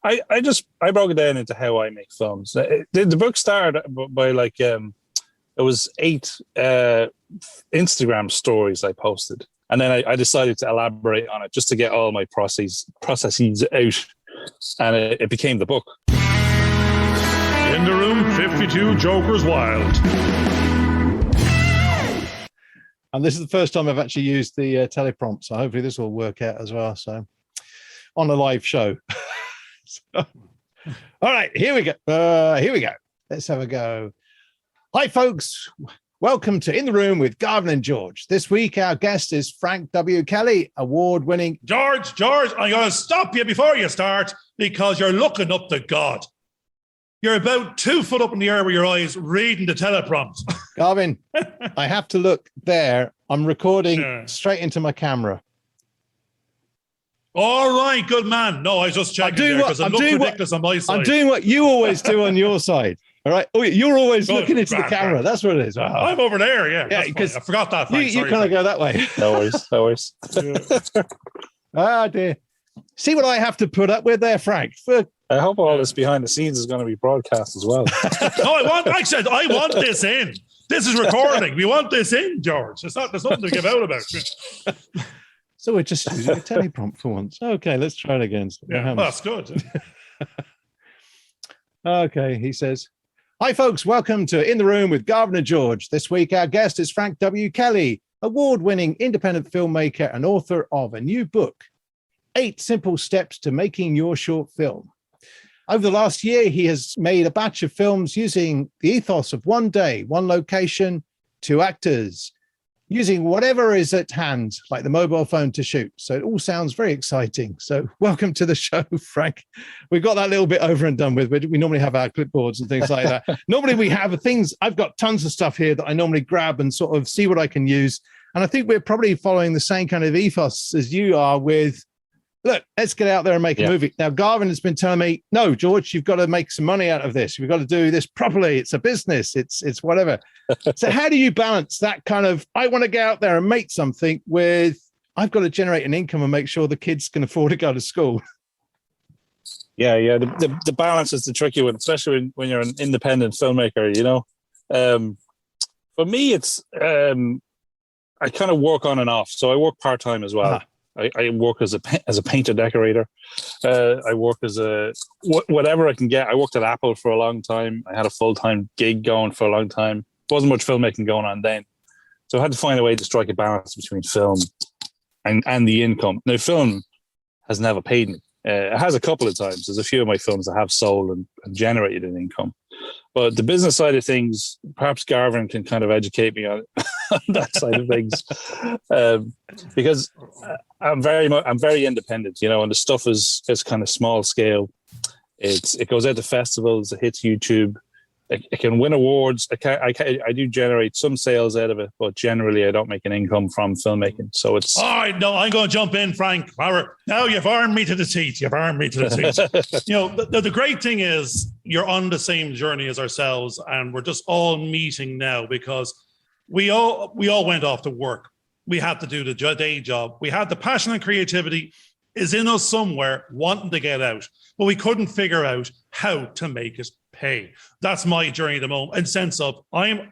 I broke it down into how I make films. The book started by like it was 8 Instagram stories I posted, and then I decided to elaborate on it just to get all my processes out, and it became the book. In the room, 52 Jokers Wild. And this is the first time I've actually used the teleprompt, so hopefully this will work out as well. So, on a live show. All right, here we go. Let's have a go. Hi, folks. Welcome to In the Room with Garvin and George. This week, our guest is Frank W. Kelly, award-winning... George, I'm going to stop you before you start because you're looking up to God. You're about 2 foot up in the air with your eyes reading the teleprompt. Garvin, I have to look there. I'm recording straight into my camera. All right, good man. No, I was just checking there because it looks ridiculous on my side. I'm doing what you always do on your side. All right. Oh, you're always looking into the camera. That's what it is. Oh. I'm over there, yeah. Yeah, because I forgot that. You kind of go that way. No worries. Ah, dear. See what I have to put up with there, Frank. I hope all this behind the scenes is going to be broadcast as well. No, I want this in. This is recording. We want this in, George. There's nothing to give out about. So we're just using a teleprompt for once. Okay, let's try it again. Yeah, that's good. Okay, he says, hi, folks. Welcome to In the Room with Garvin and George. This week, our guest is Frank W. Kelly, award-winning independent filmmaker and author of a new book, 8 Simple Steps to Making Your Short Film. Over the last year, he has made a batch of films using the ethos of one day, one location, 2 actors, using whatever is at hand, like the mobile phone to shoot. So it all sounds very exciting. So welcome to the show, Frank. We got that little bit over and done with. We normally have our clipboards and things like that. Normally we have things, I've got tons of stuff here that I normally grab and sort of see what I can use. And I think we're probably following the same kind of ethos as you are with, look, let's get out there and make a movie. Now, Garvin has been telling me, no, George, you've got to make some money out of this. You've got to do this properly. It's a business. It's whatever. So how do you balance that kind of, I want to get out there and make something with, I've got to generate an income and make sure the kids can afford to go to school? Yeah. The balance is the tricky one, especially when you're an independent filmmaker, you know. For me, it's, I kind of work on and off. So I work part-time as well. Uh-huh. I work as a painter decorator. I work as whatever I can get. I worked at Apple for a long time. I had a full-time gig going for a long time. Wasn't much filmmaking going on then. So I had to find a way to strike a balance between film and the income. Now, film has never paid me. It has a couple of times. There's a few of my films that have sold and generated an income. But the business side of things, perhaps Garvin can kind of educate me on that side of things, because I'm very independent, you know, and the stuff is kind of small scale. It goes out to festivals, it hits YouTube, it can win awards. I do generate some sales out of it, but generally I don't make an income from filmmaking. So it's... All right, no, I'm going to jump in, Frank. Now you've armed me to the teeth. You know, the great thing is you're on the same journey as ourselves, and we're just all meeting now because we all went off to work. We had to do the day job. We had the passion and creativity is in us somewhere wanting to get out, but we couldn't figure out how to make it pay. That's my journey at the moment, in sense of I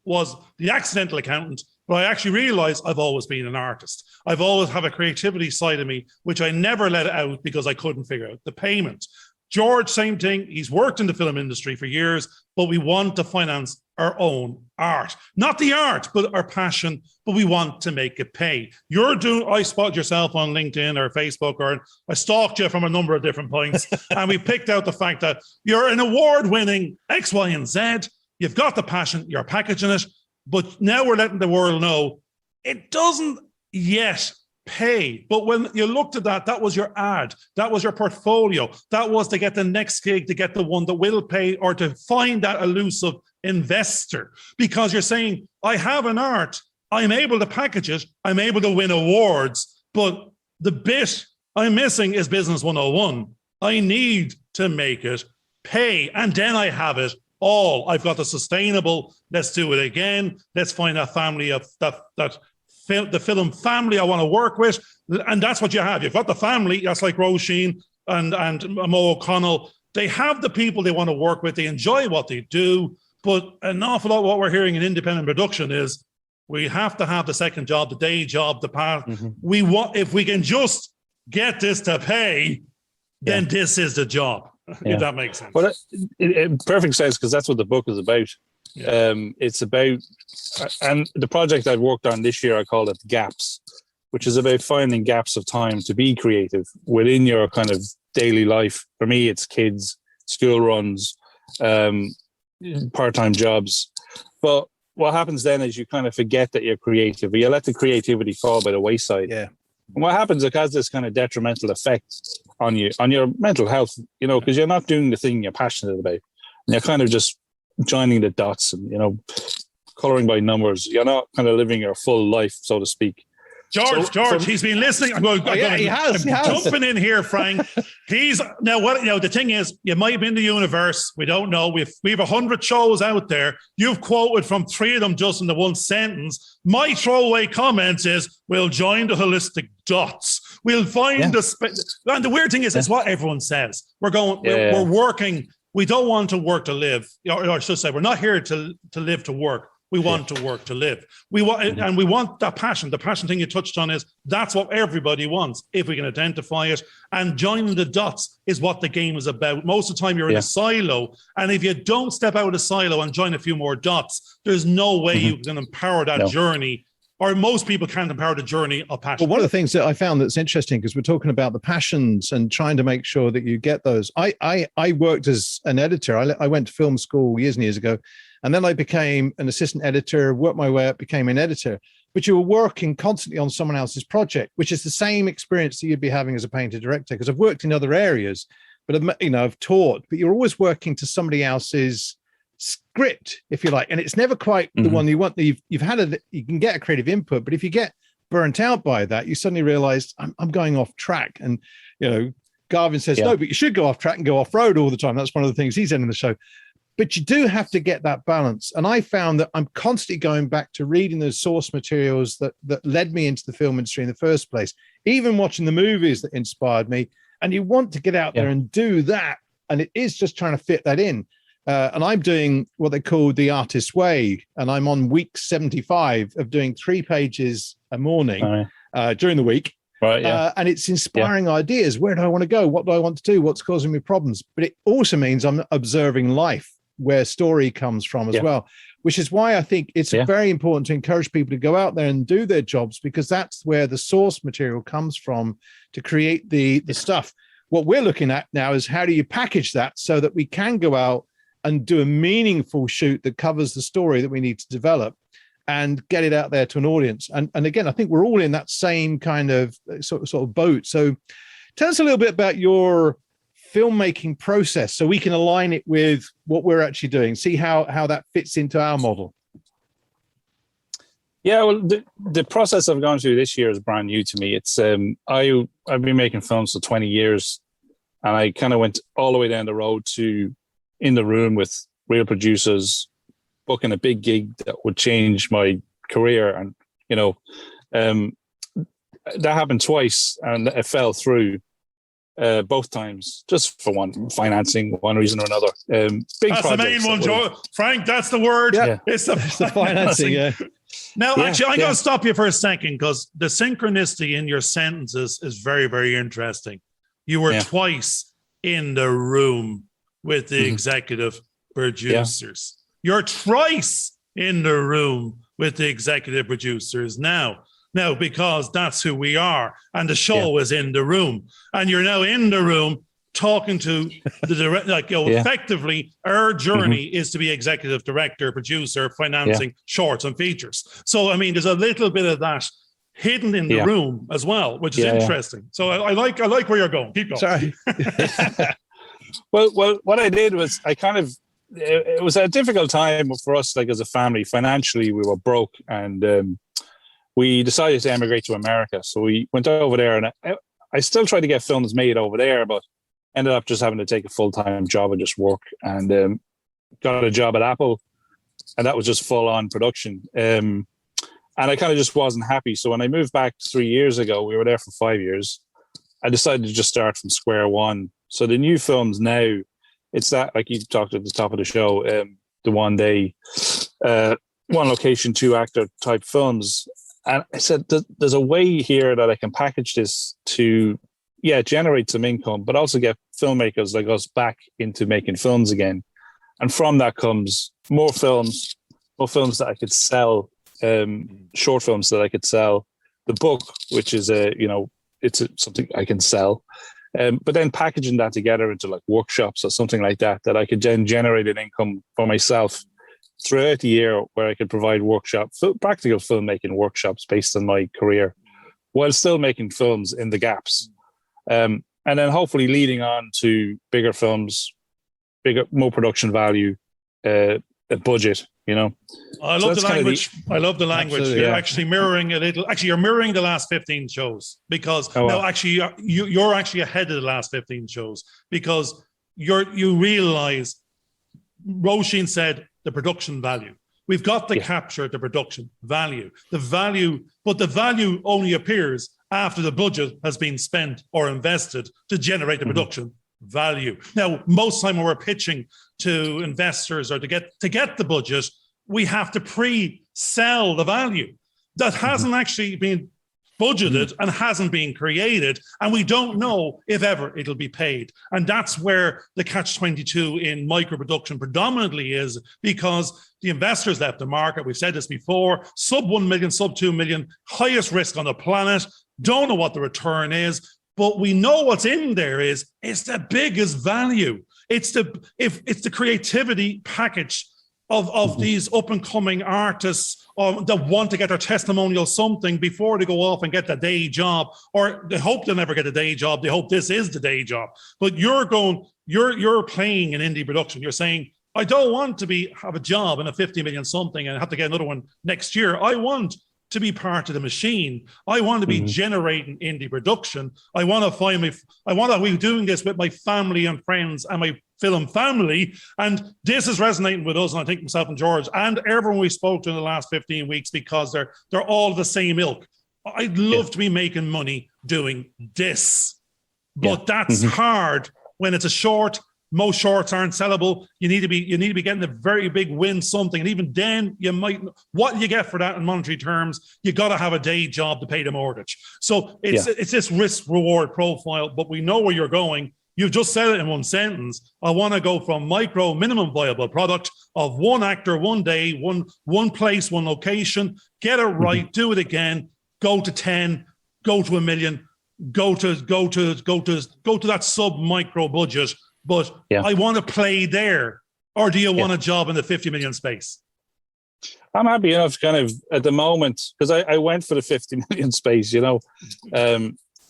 was the accidental accountant, but I actually realized I've always been an artist. I've always have a creativity side of me, which I never let out because I couldn't figure out the payment. George, same thing. He's worked in the film industry for years, but we want to finance our own art. Not the art, but our passion, but we want to make it pay. I spotted yourself on LinkedIn or Facebook, or I stalked you from a number of different points, and we picked out the fact that you're an award-winning X, Y, and Z. You've got the passion, you're packaging it, but now we're letting the world know it doesn't yet pay. But when you looked at that was your ad, that was your portfolio, that was to get the next gig, to get the one that will pay, or to find that elusive investor. Because you're saying, I have an art, I'm able to package it, I'm able to win awards, but the bit I'm missing is business 101. I need to make it pay, and then I have it all. I've got the sustainable, let's do it again, let's find a family of the film family I want to work with, and that's what you have. You've got the family, that's like Roisin, and Mo O'Connell, they have the people they want to work with. They enjoy what they do. But an awful lot of what we're hearing in independent production is we have to have the second job, the day job, the part. We want, if we can just get this to pay, then this is the job. If that makes sense. Well, it perfect sense, because that's what the book is about. It's about, and the project I've worked on this year, I call it Gaps, which is about finding gaps of time to be creative within your kind of daily life. For me, it's kids, school runs, part-time jobs. But what happens then is you kind of forget that you're creative. You let the creativity fall by the wayside. Yeah. And what happens, it has this kind of detrimental effect on you, on your mental health, you know, because you're not doing the thing you're passionate about. And you're kind of just joining the dots and, you know, coloring by numbers. You're not kind of living your full life, so to speak. George, he's been listening. I'm jumping in here, Frank. The thing is, you might have been the universe. We don't know. We've 100 shows out there. You've quoted from 3 of them just in the one sentence. My throwaway comment is, we'll join the holistic dots. We'll find and the weird thing is, it's what everyone says. We're working. We don't want to work to live. Or I should say, we're not here to live to work. We want to work to live. We want, and we want that passion. The passion thing you touched on is that's what everybody wants, if we can identify it. And joining the dots is what the game is about. Most of the time, you're in a silo, and if you don't step out of the silo and join a few more dots, there's no way you can empower that journey. Or most people can't empower the journey of passion. Well, one of the things that I found that's interesting, because we're talking about the passions and trying to make sure that you get those. I worked as an editor. I went to film school years and years ago. And then I became an assistant editor, worked my way up, became an editor. But you were working constantly on someone else's project, which is the same experience that you'd be having as a painter director. Because I've worked in other areas, but I've taught. But you're always working to somebody else's script, if you like, and it's never quite the one you want. You can get a creative input, but if you get burnt out by that, you suddenly realize I'm going off track. And Garvin says no, but you should go off track and go off road all the time. That's one of the things he said in the show. But you do have to get that balance. And I found that I'm constantly going back to reading the source materials that led me into the film industry in the first place, even watching the movies that inspired me. And you want to get out there and do that. And it is just trying to fit that in. And I'm doing what they call the artist's way. And I'm on week 75 of doing 3 pages a morning during the week. Right, and it's inspiring ideas. Where do I want to go? What do I want to do? What's causing me problems? But it also means I'm observing life, where story comes from as well, which is why I think it's very important to encourage people to go out there and do their jobs, because that's where the source material comes from to create the stuff. What we're looking at now is how do you package that so that we can go out and do a meaningful shoot that covers the story that we need to develop and get it out there to an audience. And again, I think we're all in that same kind of sort of boat. So tell us a little bit about your filmmaking process so we can align it with what we're actually doing, see how that fits into our model. Yeah, well, the process I've gone through this year is brand new to me. It's I've been making films for 20 years, and I kind of went all the way down the road to in the room with real producers, booking a big gig that would change my career. And, that happened twice, and it fell through both times, just for one reason or another. That's the main one, Joe. Frank, that's the word. Yeah. It's the financing. Now, actually, I'm going to stop you for a second, because the synchronicity in your sentences is very, very interesting. You were twice in the room with the executive producers. You're twice in the room with the executive producers now, because that's who we are. And the show is in the room. And you're now in the room talking to the director, effectively, our journey is to be executive director, producer, financing shorts and features. So, I mean, there's a little bit of that hidden in the room as well, which is interesting. So I like where you're going. Keep going. Sorry. Well, what I did was it was a difficult time for us, like as a family. Financially, we were broke, and we decided to emigrate to America. So we went over there, and I still tried to get films made over there, but ended up just having to take a full-time job and just work, and got a job at Apple, and that was just full-on production. And I kind of just wasn't happy. So when I moved back 3 years ago, we were there for 5 years, I decided to just start from square one. So the new films now, it's that, like you talked at the top of the show, the 1 day, one location, two actor type films. And I said, there's a way here that I can package this to, generate some income, but also get filmmakers like us back into making films again. And from that comes more films that I could sell, short films that I could sell, the book, which is something I can sell. But then packaging that together into like workshops or something like that I could then generate an income for myself throughout the year, where I could provide practical filmmaking workshops based on my career, while still making films in the gaps. And then hopefully leading on to bigger films, more production value, a budget, I love the language. I love the language. You're actually mirroring a little. Actually, you're mirroring the last 15 shows, because actually you're actually ahead of the last 15 shows, because you realize Roisin said the production value. We've got to capture the production value. But the value only appears after the budget has been spent or invested to generate the production value. Now, most time when we're pitching to investors or to get the budget, we have to pre-sell the value that hasn't actually been budgeted and hasn't been created, and we don't know if ever it'll be paid. And that's where the catch-22 in micro-production predominantly is, because the investors left the market. We've said this before, sub 1 million, sub 2 million, highest risk on the planet, don't know what the return is, but we know what's in there it's the biggest value. It's the creativity package of these up-and-coming artists that want to get their testimonial something before they go off and get the day job, or they hope they'll never get a day job. They hope this is the day job. But you're playing an indie production. You're saying, I don't want to have a job in a 50 million something and have to get another one next year. I want to be part of the machine. I want to be generating indie production. I want to be doing this with my family and friends and my film family. And this is resonating with us, and I think myself and George and everyone we spoke to in the last 15 weeks, because they're all the same ilk. I'd love to be making money doing this, but that's hard when it's a short. Most shorts aren't sellable. You need to be getting a very big win something, and even then, what you get for that in monetary terms, you got to have a day job to pay the mortgage. So it's this risk reward profile. But we know where you're going. You've just said it in one sentence. I want to go from micro minimum viable product of one actor, 1 day, one place, one location. Get it right. Do it again. Go to 10. Go to 1 million. Go to that sub micro budget. But I want to play there. Or do you want a job in the 50 million space? I'm happy enough kind of at the moment, because I went for the 50 million space, and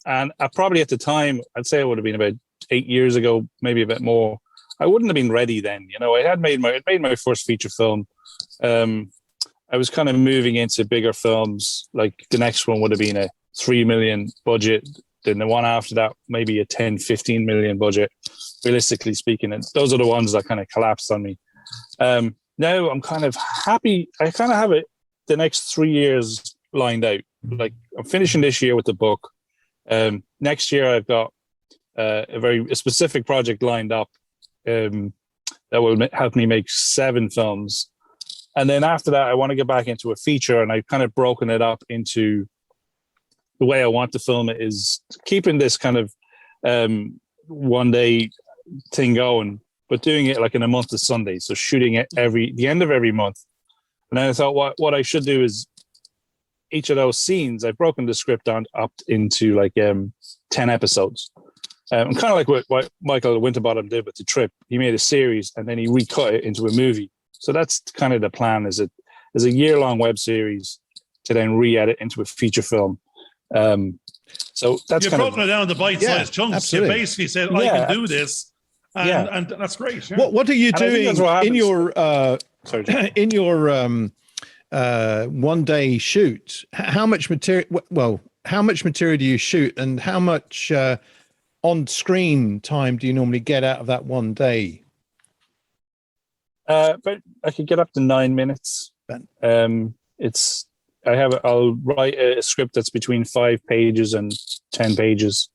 I probably at the time, I'd say it would have been about 8 years ago, maybe a bit more. I wouldn't have been ready then. I had made my first feature film. I was kind of moving into bigger films. Like the next one would have been a 3 million budget. Then the one after that, maybe a 10, 15 million budget, realistically speaking. And those are the ones that kind of collapsed on me. Now I'm kind of happy. I kind of have the next 3 years lined out. Like I'm finishing this year with the book. Next year I've got a specific project lined up that will help me make 7 films. And then after that, I want to get back into a feature, and I've kind of broken it up into the way I want to film it is keeping this kind of 1 day thing going, but doing it like in a month of Sundays. So shooting it the end of every month. And then I thought what I should do is each of those scenes, I've broken the script down up into like 10 episodes. And kind of like what Michael Winterbottom did with The Trip. He made a series and then he recut it into a movie. So that's kind of the plan, is a year-long web series to then re-edit into a feature film. So that's you've broken it down to bite-sized chunks. Absolutely. You basically said, I can do this. And that's great. Yeah. What are you doing in your in your 1 day shoot? How much material? Well, how much material do you shoot, and how much on-screen time do you normally get out of that 1 day? But I could get up to 9 minutes. I'll write a script that's between 5 pages and 10 pages.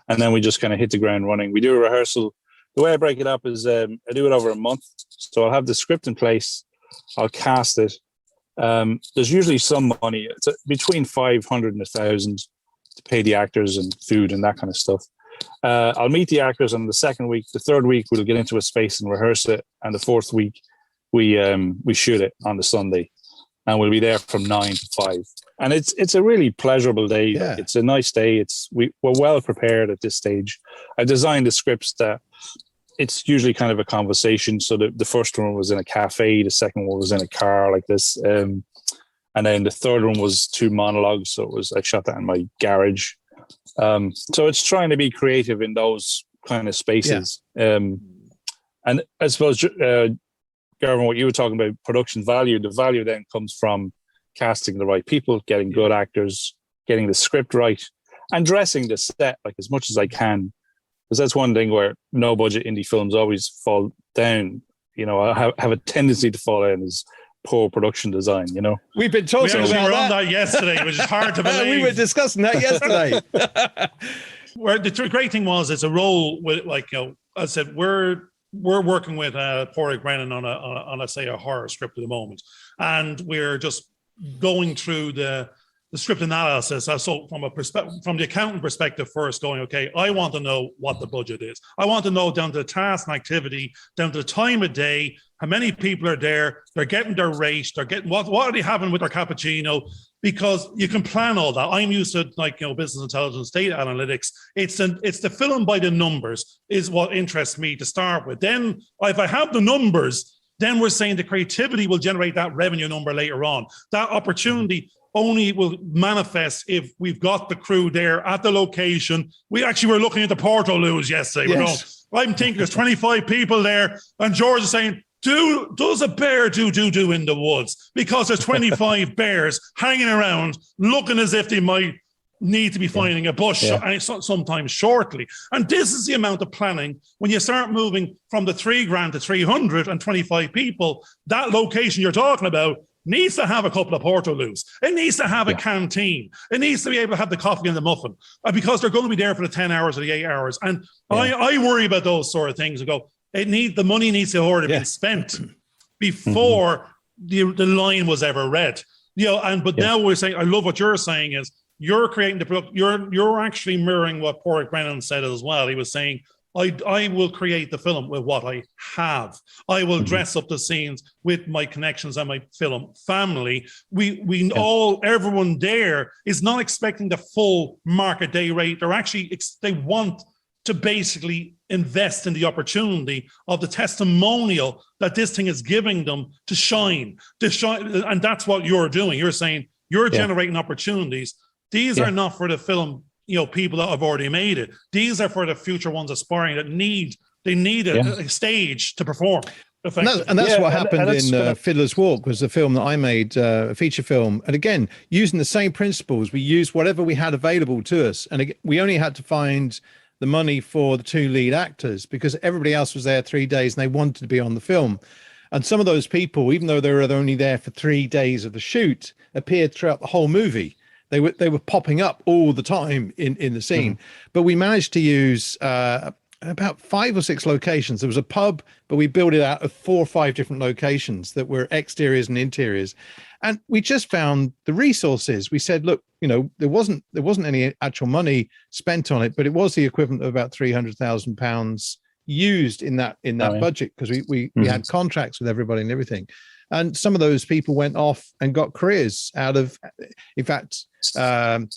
and then we just kind of hit the ground running. We do a rehearsal. The way I break it up is I do it over a month. So I'll have the script in place. I'll cast it. There's usually some money. It's between 500 and 1,000 to pay the actors and food and that kind of stuff. I'll meet the actors on the second week. The third week, we'll get into a space and rehearse it. And the fourth week, we shoot it on the Sunday. And we'll be there from 9 to 5. And it's a really pleasurable day. Yeah. It's a nice day. We're well prepared at this stage. I designed the scripts that it's usually kind of a conversation. So the first one was in a cafe. The second one was in a car like this. And then the third one was 2 monologues. So I shot that in my garage. So it's trying to be creative in those kind of spaces. Yeah. And I suppose, Garvin, what you were talking about, production value, the value then comes from casting the right people, getting good actors, getting the script right, and dressing the set like as much as I can. Because that's one thing where no budget indie films always fall down. I have a tendency to fall down is poor production design. We've been talking about on that yesterday, which is hard to believe. We were discussing that yesterday. Where the great thing was, it's a role with, like, as I said, we're working with Pádraig Brennan on a horror script at the moment, and we're just going through the script analysis. So from the accountant perspective first, going, okay, I want to know what the budget is. I want to know down to the task and activity, down to the time of day, how many people are there, they're getting their rate, they're getting what are they having with their cappuccino, because you can plan all that. I'm used to business intelligence, data analytics. It's the film by the numbers is what interests me to start with. Then if I have the numbers, then we're saying the creativity will generate that revenue number later on. That opportunity only will manifest if we've got the crew there at the location. We actually were looking at the Portaloos yesterday. Yes. I'm thinking there's 25 people there, and George is saying, does a bear do in the woods? Because there's 25 bears hanging around looking as if they might need to be finding a bush sometimes shortly. And this is the amount of planning. When you start moving from the $3,000 to 325 people, that location you're talking about needs to have a couple of Portaloos. It needs to have a canteen. It needs to be able to have the coffee and the muffin, because they're going to be there for the 10 hours or the 8 hours. And I worry about those sort of things and go, the money needs to already be spent before the line was ever read. But now we're saying, I love what you're saying is you're creating the product. You're actually mirroring what Pádraig Brennan said as well. He was saying, I will create the film with what I have. I will dress up the scenes with my connections and my film family. Everyone there is not expecting the full market day rate. They want to basically invest in the opportunity of the testimonial that this thing is giving them to shine. And that's what you're doing. You're saying you're generating opportunities. These are not for the film, people that have already made it. These are for the future ones aspiring that need a stage to perform. And that's what happened in Fiddler's Walk, was the film that I made, a feature film. And again, using the same principles, we used whatever we had available to us. And we only had to find the money for the 2 lead actors because everybody else was there 3 days and they wanted to be on the film. And some of those people, even though they were only there for 3 days of the shoot, appeared throughout the whole movie. They were popping up all the time in the scene. But we managed to use about 5 or 6 locations. There was a pub, but we built it out of 4 or 5 different locations that were exteriors and interiors. And we just found the resources. We said, look, there wasn't any actual money spent on it, but it was the equivalent of about £300,000 used in that budget, because we had contracts with everybody and everything. And some of those people went off and got careers out of, in fact, Brona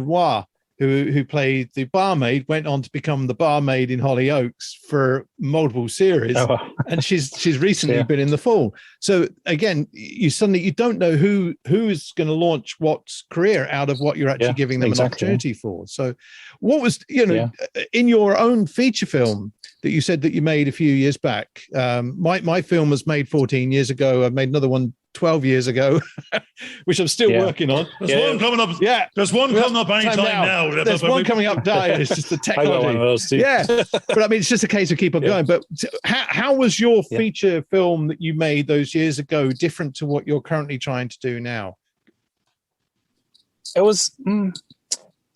Roy, who played the barmaid, went on to become the barmaid in Hollyoaks for multiple series, and she's recently been in The Fall. So again, you don't know who's going to launch what career out of what you're actually giving them an opportunity for. So, what was in your own feature film that you said that you made a few years back? My film was made 14 years ago. I made another one 12 years ago, which I'm still working on. There's one coming up. Yeah, there's one coming up anytime now. There's one coming up. It's just the technology. I got one of those too. Yeah, but I mean, it's just a case of keep on going. But how was your feature film that you made those years ago different to what you're currently trying to do now? It was.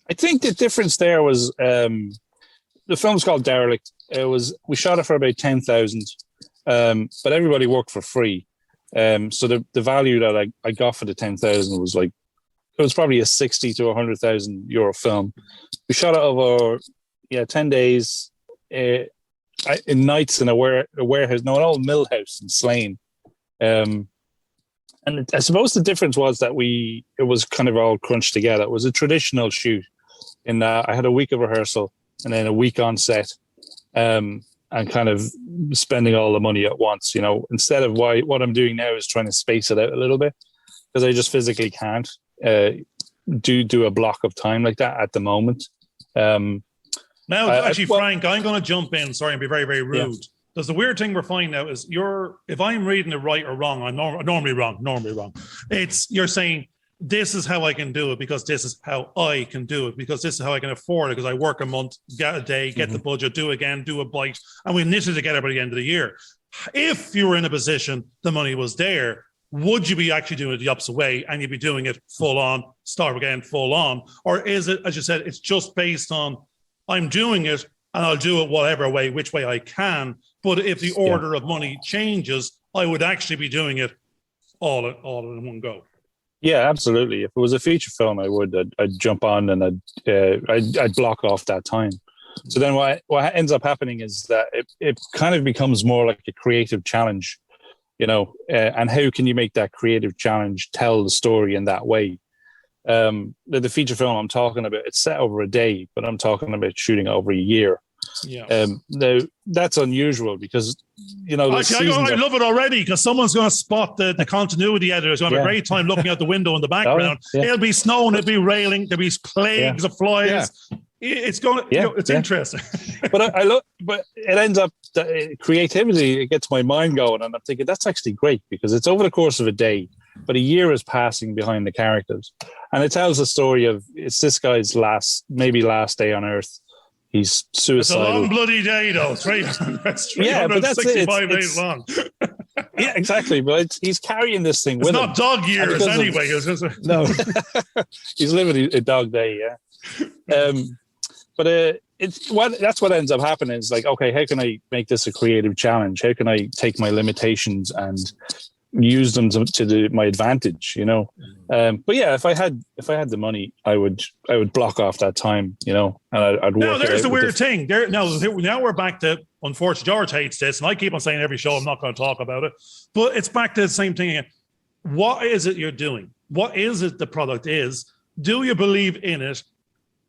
I think the difference there was the film's called Derelict. We shot it for about 10,000, but everybody worked for free. So the value that I got for the 10,000 was like, it was probably a 60 to 100,000 euro film. We shot it over 10 days in nights in a warehouse, no, an old mill house in Slane. And I suppose the difference was that it was kind of all crunched together. It was a traditional shoot in that I had a week of rehearsal and then a week on set, and kind of spending all the money at once, instead of what I'm doing now is trying to space it out a little bit, because I just physically can't do a block of time like that at the moment. Frank, I'm going to jump in, sorry, and be very, very rude. Yeah. Because the weird thing we're finding out is if I'm reading it right or wrong, I'm normally wrong. You're saying, this is how I can do it because this is how I can do it because this is how I can afford it because I work a month, get a day, get the budget, do again, do a bite, and we knit it together by the end of the year. If you were in a position, the money was there, would you be actually doing it the opposite way and you'd be doing it full on, start again, full on? Or is it, as you said, it's just based on I'm doing it and I'll do it whatever way, which way I can. But if the order of money changes, I would actually be doing it all in one go. Yeah, absolutely. If it was a feature film, I'd jump on and I'd block off that time. So then what ends up happening is that it kind of becomes more like a creative challenge, and how can you make that creative challenge tell the story in that way? The feature film I'm talking about, it's set over a day, but I'm talking about shooting over a year. Yeah. Now that's unusual because I love it already because someone's going to spot the continuity editor is going to have a great time looking out the window in the background. It'll be snowing, it'll be railing, there'll be plagues of flies. Yeah. It's going. It's interesting. but it ends up creativity. It gets my mind going, and I'm thinking that's actually great because it's over the course of a day, but a year is passing behind the characters, and it tells the story of it's this guy's last day on Earth. He's suicidal. It's a long bloody day, though. 365 days long. Yeah, exactly. But he's carrying this thing with him. It's not dog years anyway. No. He's living a dog day, yeah. But that's what ends up happening. Is like, okay, how can I make this a creative challenge? How can I take my limitations and use them to my advantage? But yeah, if I had the money, I would block off that time, and I'd work. Now there's the weird thing. Now we're back to, unfortunately, George hates this, and I keep on saying every show I'm not going to talk about it, but it's back to the same thing again. What is it you're doing? What is it the product is? Do you believe in it?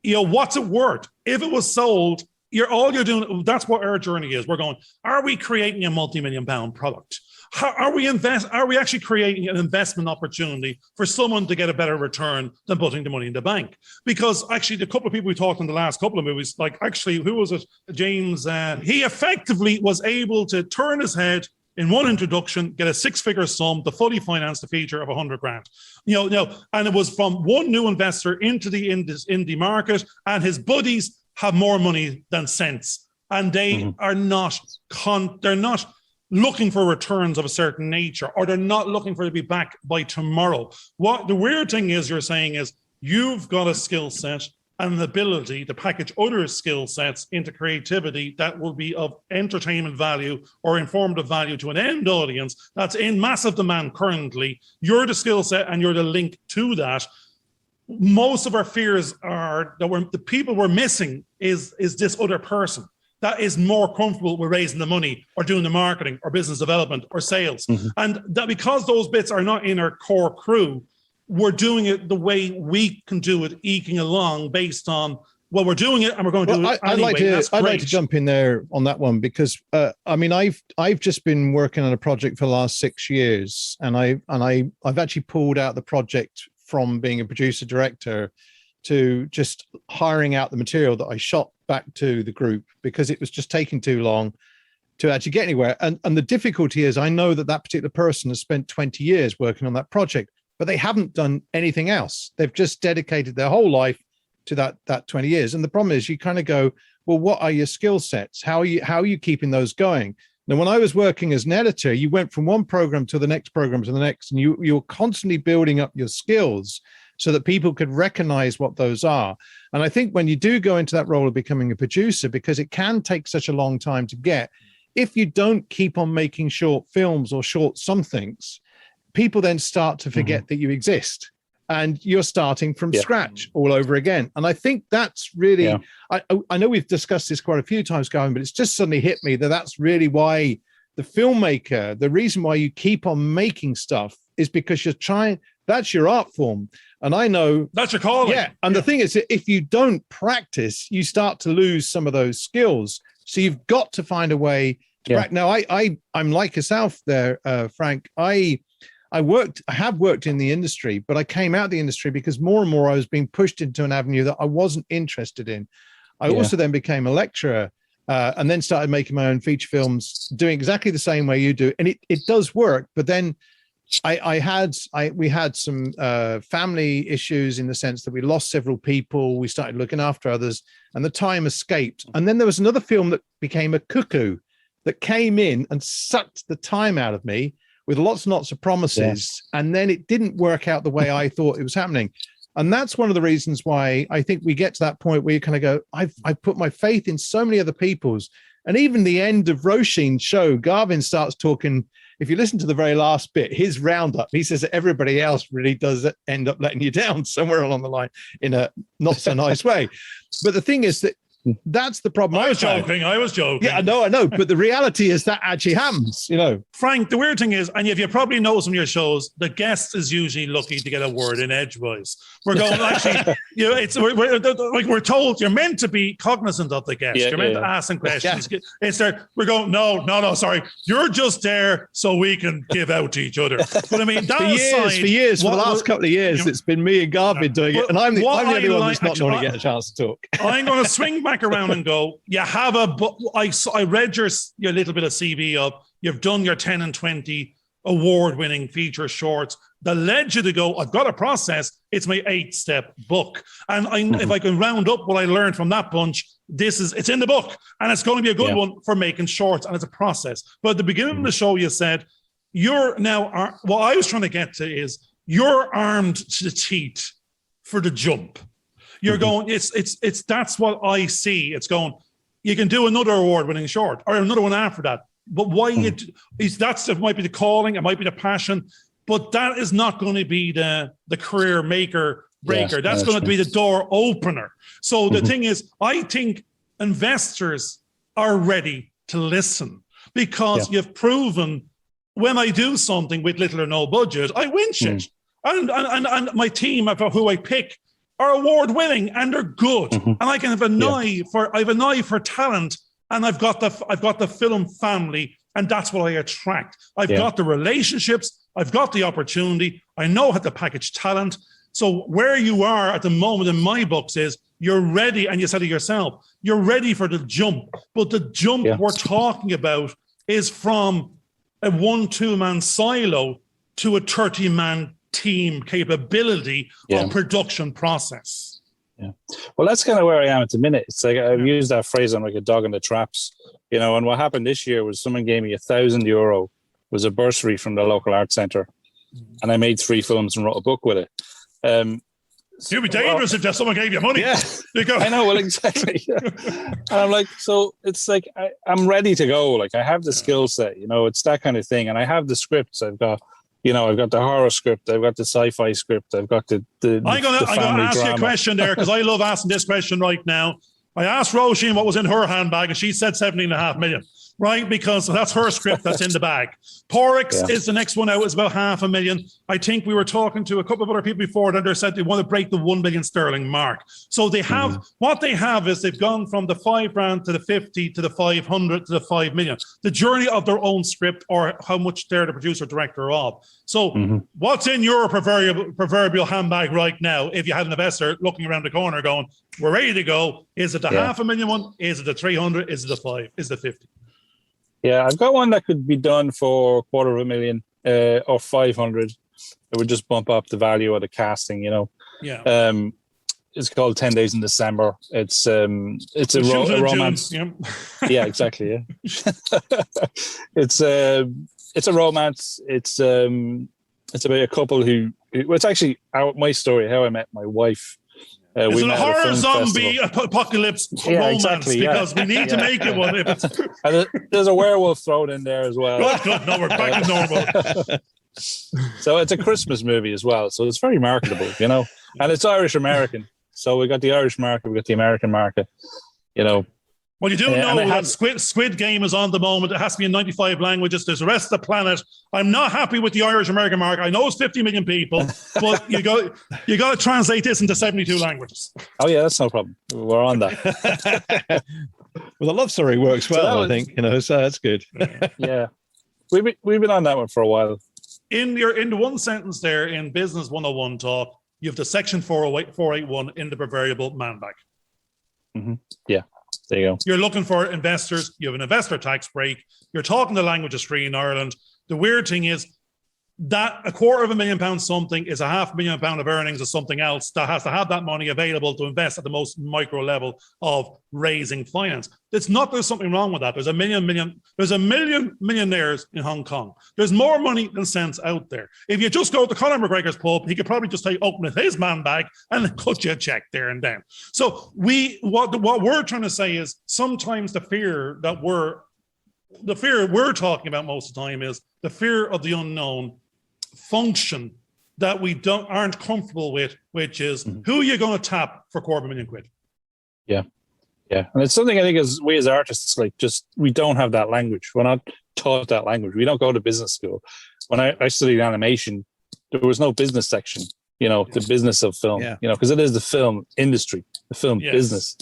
What's it worth? If it was sold, all you're doing, that's what our journey is. We're going, are we creating a multi-million pound product? Are we actually creating an investment opportunity for someone to get a better return than putting the money in the bank? Because actually, the couple of people we talked in the last couple of movies, like actually, who was it? James, he effectively was able to turn his head in one introduction, get a six-figure sum to fully finance the feature of $100,000. And it was from one new investor into the indie market, and his buddies have more money than sense, and they are not they're not looking for returns of a certain nature, or they're not looking for it to be back by tomorrow. What the weird thing is you're saying is you've got a skill set and an ability to package other skill sets into creativity that will be of entertainment value or informative value to an end audience that's in massive demand currently. You're the skill set and you're the link to that. Most of our fears are that the people we're missing is this other person that is more comfortable with raising the money or doing the marketing or business development or sales. And that because those bits are not in our core crew, we're doing it the way we can do it, eking along based on, well, we're doing it and we're going to do it anyway. I'd like to jump in there on that one because, I've just been working on a project for the last 6 years, and I've actually pulled out the project from being a producer director to just hiring out the material that I shot back to the group because it was just taking too long to actually get anywhere. And the difficulty is I know that particular person has spent 20 years working on that project, but they haven't done anything else. They've just dedicated their whole life to that 20 years. And the problem is you kind of go, well, what are your skill sets? How are you keeping those going? Now, when I was working as an editor, you went from one program to the next program to the next, and you're constantly building up your skills. so that people could recognize what those are. And I think when you do go into that role of becoming a producer, because it can take such a long time to get, if you don't keep on making short films or short somethings, people then start to forget that you exist. And you're starting from scratch all over again. And I think that's really, I know we've discussed this quite a few times, Garvin, but it's just suddenly hit me that that's really why the filmmaker, the reason why you keep on making stuff is because you're trying, that's your art form. And I know that's your calling. Yeah. And the thing is, if you don't practice, you start to lose some of those skills. So you've got to find a way to practice. Now, I'm like yourself there, Frank. I have worked in the industry, but I came out of the industry because more and more I was being pushed into an avenue that I wasn't interested in. I also then became a lecturer and then started making my own feature films, doing exactly the same way you do. And it does work. But then we had some family issues in the sense that we lost several people. We started looking after others and the time escaped. And then there was another film that became a cuckoo that came in and sucked the time out of me, with lots and lots of promises, and then it didn't work out the way I thought it was happening. And that's one of the reasons why I think we get to that point where you kind of go, I've put my faith in so many other people's. And even the end of Roshin's show, Garvin starts talking, if you listen to the very last bit, his roundup, he says that everybody else really does end up letting you down somewhere along the line in a not so nice way. But the thing is that that's the problem. I was joking. Yeah, I know. But the reality is that actually happens, you know. Frank, the weird thing is, and if you probably know some of your shows, the guest is usually lucky to get a word in edgewise. We're going, actually, you know, we're told you're meant to be cognizant of the guest. You're meant to ask them questions. It's there. We're going, no, sorry. You're just there so we can give out to each other. But I mean, that for years, for the last couple of years, it's been me and Garvin doing it. And I'm the only one that's not going to get a chance to talk. I'm going to swing back around and go, you have I read your little bit of CV up. You've done your 10 and 20 award-winning feature shorts that led you to go, I've got a process. It's my 8-step book. And if I can round up what I learned from that bunch, it's in the book. And it's going to be a good one for making shorts. And it's a process. But at the beginning of the show, you said, you're now, what I was trying to get to is you're armed to the teeth for the jump. You're going, it's that's what I see. It's going, you can do another award-winning short or another one after that. But why it might be the calling, it might be the passion, but that is not going to be the career maker breaker. That's going to be the door opener. So the thing is, I think investors are ready to listen because you've proven when I do something with little or no budget, I win shit. And my team of who I pick are award-winning and they're good. And I can have an eye for talent, and I've got the film family, and that's what I attract. I've got the relationships, I've got the opportunity, I know how to package talent. So where you are at the moment in my books is you're ready, and you said it yourself, you're ready for the jump. But the jump we're talking about is from a 1-2-man silo to a 30-man team capability of production process. Well, that's kind of where I am at the minute. It's like I've used that phrase, I'm like a dog in the traps, you know. And what happened this year was someone gave me €1,000, was a bursary from the local art centre, and I made 3 films and wrote a book with it. You'd be dangerous if someone gave you money. I know. Well, exactly. And I'm like, so it's like I'm ready to go. Like I have the skill set, you know. It's that kind of thing, and I have the scripts. I've got the horror script, I've got the sci-fi script, I've got the I'm going to ask you a question there, because I love asking this question right now. I asked Roisin what was in her handbag, and she said 17.5 million, right? Because that's her script that's in the bag. Porix is the next one out, is about 500,000. I think we were talking to a couple of other people before that they said they want to break the 1 million sterling mark. So they have, what they have is they've gone from the $5,000 to the 50 to the 500 to the 5 million. The journey of their own script, or how much they're the producer director of. So what's in your proverbial handbag right now? If you had an investor looking around the corner going, we're ready to go. Is it the 500,000 one? Is it the 300? Is it the 5? Is it the 50? Yeah, I've got one that could be done for $250,000 or 500. It would just bump up the value of the casting, you know. Yeah. It's called 10 Days in December. It's a romance. Yeah, exactly. Yeah. It's a romance. It's about a couple who it's actually my story, how I met my wife. Is it a horror zombie apocalypse romance? Exactly, because we need to make it one. If it's... And there's a werewolf thrown in there as well. Good. No, we're back to normal. So it's a Christmas movie as well. So it's very marketable, you know, and it's Irish American. So we got the Irish market, we got the American market, you know. Well, you do know that Squid Game is on the moment. It has to be in 95 languages. There's the rest of the planet. I'm not happy with the Irish American market. I know it's 50 million people, but you got to translate this into 72 languages. Oh yeah, that's no problem. We're on that. Well, the love story works well, I think. You know, so that's good. Yeah, we've been on that one for a while. In the one sentence there in Business 101 talk, you have the section 481 in the proverbial man bag. Mm-hmm. Yeah. There you go. You're looking for investors. You have an investor tax break. You're talking the language of three in Ireland. The weird thing is that £250,000 something is £500,000 of earnings or something else that has to have that money available to invest at the most micro level of raising finance. It's not there's something wrong with that. There's a million millionaires in Hong Kong. There's more money than sense out there. If you just go to Conor McGregor's pub, he could probably just open his man bag and cut you a check there and then. So what we're trying to say is sometimes the fear we're talking about most of the time is the fear of the unknown function that we aren't comfortable with, which is who are you going to tap for £250,000? Yeah. And it's something I think we as artists, we don't have that language. We're not taught that language. We don't go to business school. When I studied animation, there was no business section, you know, the business of film, you know, because it is the film industry, the film business.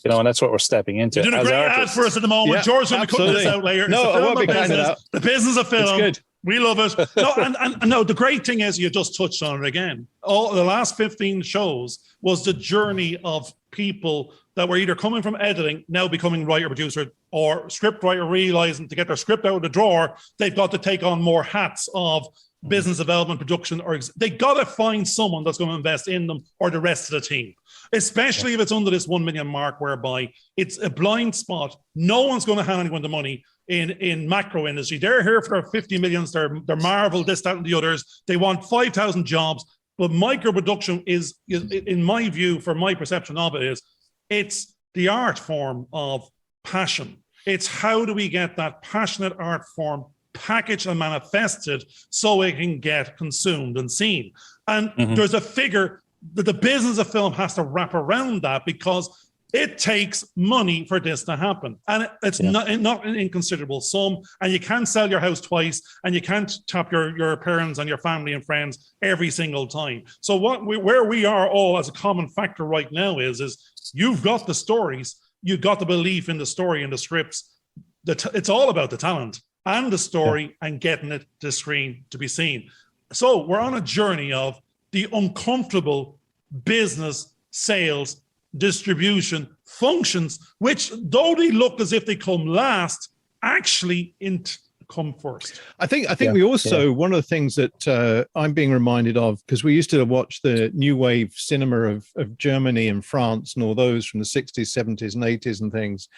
You know, and that's what we're stepping into. You're doing a great ad for us at the moment. Yeah, George's going to be cutting this out later. No, I won't be cutting it out. The business of film. It's good. We love it. No, and no, the great thing is you just touched on it again. All the last 15 shows was the journey of people that were either coming from editing, now becoming writer, producer, or script writer, realizing to get their script out of the drawer, they've got to take on more hats of business development, production, or they got to find someone that's going to invest in them or the rest of the team. Especially if it's under this 1 million mark, whereby it's a blind spot. No one's going to hand anyone the money in macro industry. They're here for their 50 millions. They're Marvel, this, that, and the others. They want 5,000 jobs. But micro production is, in my view, for my perception of it, it's the art form of passion. It's how do we get that passionate art form packaged and manifested so it can get consumed and seen. And there's a figure that the business of film has to wrap around that, because it takes money for this to happen. And it's not an inconsiderable sum. And you can't sell your house twice, and you can't tap your parents and your family and friends every single time. So where we are all as a common factor right now is you've got the stories, you've got the belief in the story and the scripts. It's all about the talent and the story and getting it to screen to be seen. So we're on a journey of the uncomfortable business, sales, distribution functions, which though they look as if they come last, actually come first. I think we also, one of the things that I'm being reminded of, because we used to watch the new wave cinema of Germany and France and all those from the 60s, 70s and 80s and things,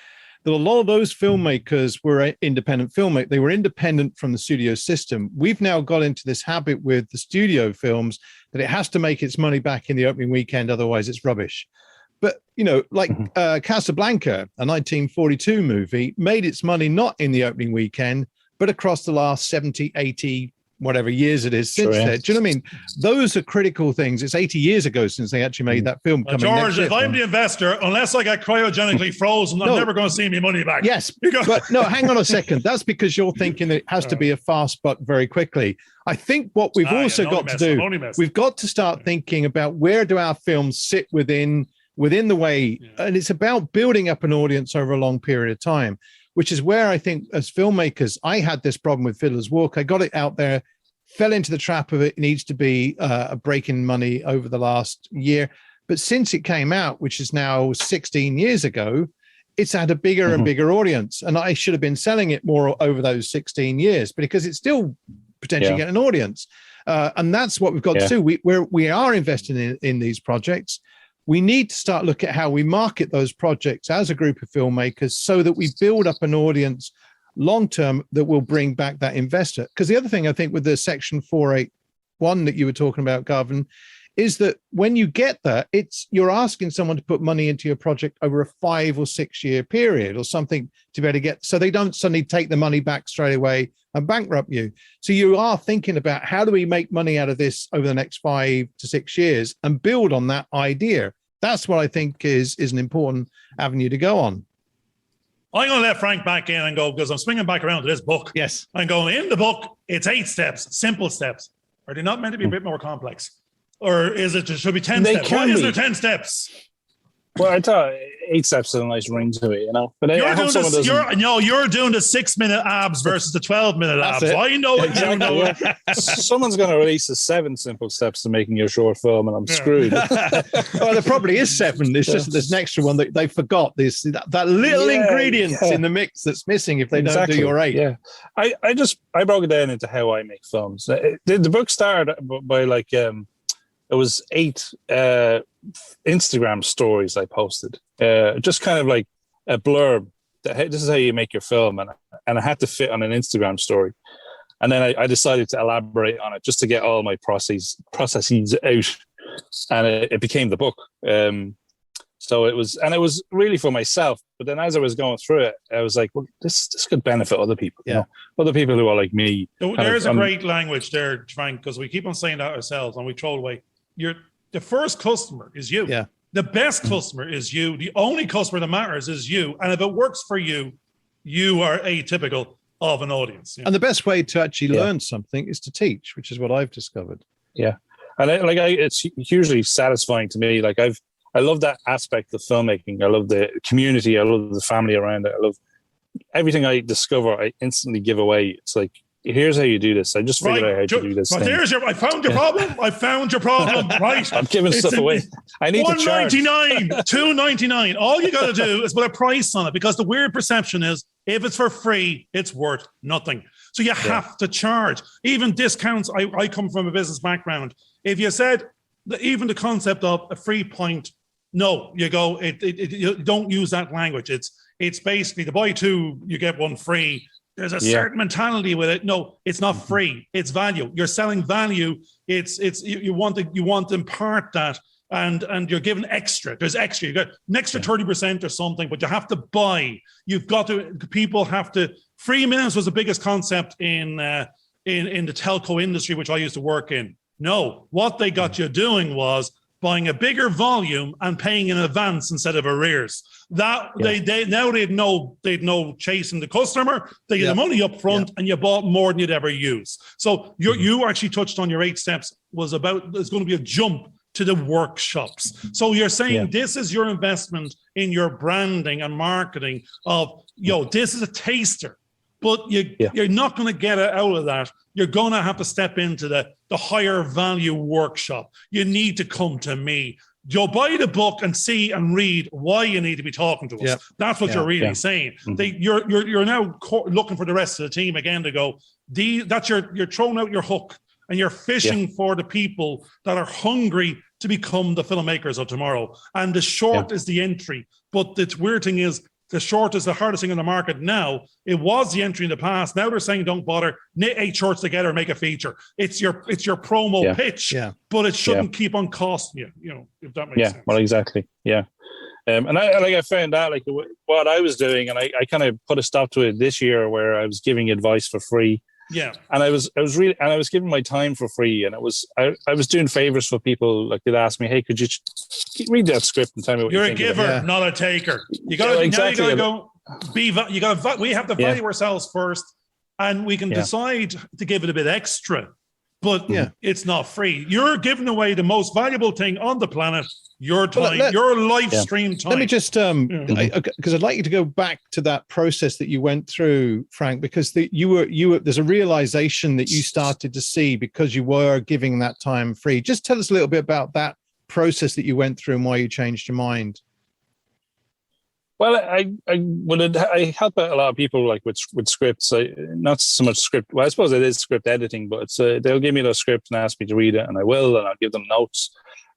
that a lot of those filmmakers were independent filmmakers. They were independent from the studio system. We've now got into this habit with the studio films that it has to make its money back in the opening weekend, otherwise it's rubbish. But, you know, like Casablanca, a 1942 movie, made its money not in the opening weekend, but across the last 70, 80, whatever years it is since then. Do you know what I mean? Those are critical things. It's 80 years ago since they actually made that film. George, if I'm the investor, unless I get cryogenically frozen, I'm never going to see my money back. Yes, but no, hang on a second. That's because you're thinking that it has to be a fast buck very quickly. I think what we've also got to do, we've got to start thinking about where do our films sit within the way, and it's about building up an audience over a long period of time, which is where I think as filmmakers, I had this problem with Fiddler's Walk. I got it out there, fell into the trap of it needs to be a break in money over the last year. But since it came out, which is now 16 years ago, it's had a bigger and bigger audience. And I should have been selling it more over those 16 years, because it's still potentially getting an audience. And that's what we've got to do. We are investing in these projects. We need to start looking at how we market those projects as a group of filmmakers so that we build up an audience long-term that will bring back that investor. Because the other thing I think with the Section 481 one that you were talking about, Garvin, is that when you get that, you're asking someone to put money into your project over a 5 or 6 year period or something to be able to get, so they don't suddenly take the money back straight away and bankrupt you. So you are thinking about how do we make money out of this over the next 5 to 6 years and build on that idea. That's what I think is an important avenue to go on. I'm going to let Frank back in and go, because I'm swinging back around to this book. Yes. I'm going, in the book, it's 8 steps, simple steps. Are they not meant to be a bit more complex? Or is it just should be 10 steps? Why is there 10 steps? Well, I thought 8 steps is a nice ring to it, you know. But I hope someone doesn't. You're doing the 6-minute abs versus the 12-minute abs. It. I know it. Exactly, you know yeah. Someone's going to release the 7 simple steps to making your short film, and I'm screwed. Well, there probably is 7. It's just there's an extra one that they forgot. That little ingredients in the mix that's missing if they don't do your 8. Yeah, I broke it down into how I make films. The book started by like it was 8 Instagram stories I posted, just kind of like a blurb that, hey, this is how you make your film, and I had to fit on an Instagram story, and then I decided to elaborate on it just to get all my processes out, and it became the book. So it was really for myself, but then as I was going through it, I was like, well, this could benefit other people, you know, other people who are like me. There's a great language there, Frank, because we keep on saying that ourselves and we throw it away. The first customer is you. Yeah. The best customer is you. The only customer that matters is you. And if it works for you, you are atypical of an audience. You know? And the best way to actually learn something is to teach, which is what I've discovered. Yeah. And it's hugely satisfying to me. Like I love that aspect of filmmaking. I love the community. I love the family around it. I love everything I discover. I instantly give away. It's like, here's how you do this. I just figured out how to do this. But I found your problem. I found your problem. Right. I'm giving stuff away. I need to charge. $199, $299. All you got to do is put a price on it, because the weird perception is if it's for free, it's worth nothing. So you have to charge. Even discounts. I come from a business background. If you said even the concept of a free point, no, you go. You don't use that language. It's basically the buy 2, you get 1 free. There's a certain mentality with it. No, it's not free. It's value. You're selling value. You want to impart that, and you're giving extra. There's extra. You got an extra 30% or something, but you have to buy. People have to. Free minutes was the biggest concept in the telco industry, which I used to work in. No, what they got you doing was buying a bigger volume and paying in advance instead of arrears. They'd know chasing the customer. They get the money up front, and you bought more than you'd ever use. So you actually touched on your 8 steps was about, there's going to be a jump to the workshops. So you're saying this is your investment in your branding and marketing of, this is a taster, but you're not going to get it out of that. You're going to have to step into the higher value workshop. You need to come to me. You'll buy the book and see and read why you need to be talking to us. Yep. That's what you're really saying. You're now looking for the rest of the team again to go, you're throwing out your hook, and you're fishing for the people that are hungry to become the filmmakers of tomorrow. And the short is the entry. But the weird thing is, the short is the hardest thing in the market now. It was the entry in the past. Now they're saying, don't bother, knit 8 shorts together and make a feature. It's your promo pitch, but it shouldn't keep on costing you, if that makes sense. Yeah, well, exactly. Yeah. And I found out like what I was doing, and I kind of put a stop to it this year, where I was giving advice for free. Yeah. And I was giving my time for free, and I was doing favors for people. Like, they'd ask me, hey, could you read that script and tell me what you're you think? You're a giver, not a taker. You got to exactly. we have to value ourselves first, and we can decide to give it a bit extra, but it's not free. You're giving away the most valuable thing on the planet, your time, your live stream time. Let me just, because I'd like you to go back to that process that you went through, Frank, because you were there's a realization that you started to see because you were giving that time free. Just tell us a little bit about that process that you went through and why you changed your mind. Well, I help out a lot of people like with scripts. Not so much script. Well, I suppose it is script editing, but it's they'll give me the script and ask me to read it, and I will, and I'll give them notes,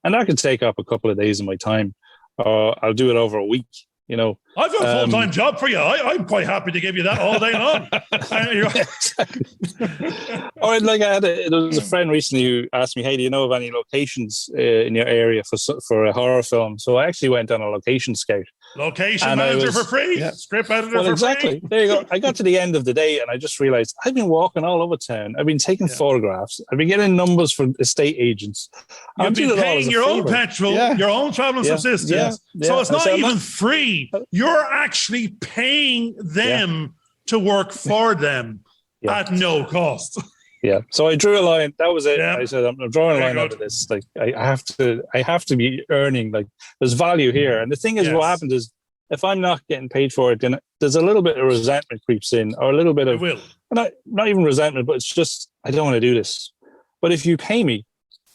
and that can take up a couple of days of my time. I'll do it over a week, you know. I've got a full-time job for you. I'm quite happy to give you that all day long. Or like there was a friend recently who asked me, "Hey, do you know of any locations in your area for a horror film?" So I actually went on a location scout. Location manager for free, script editor for exactly. free. There you go. I got to the end of the day and I just realized I've been walking all over town. I've been taking photographs. I've been getting numbers from estate agents. You've been paying your own petrol, your own travel and subsistence. So it's not even free. You're actually paying them to work for them at no cost. Yeah. So I drew a line. That was it. Yeah. I said, I'm drawing a line out of this. Like I have to be earning, like there's value here. And the thing is, what happens is if I'm not getting paid for it, then there's a little bit of resentment creeps in, or a little bit of not even resentment, but it's just, I don't want to do this. But if you pay me,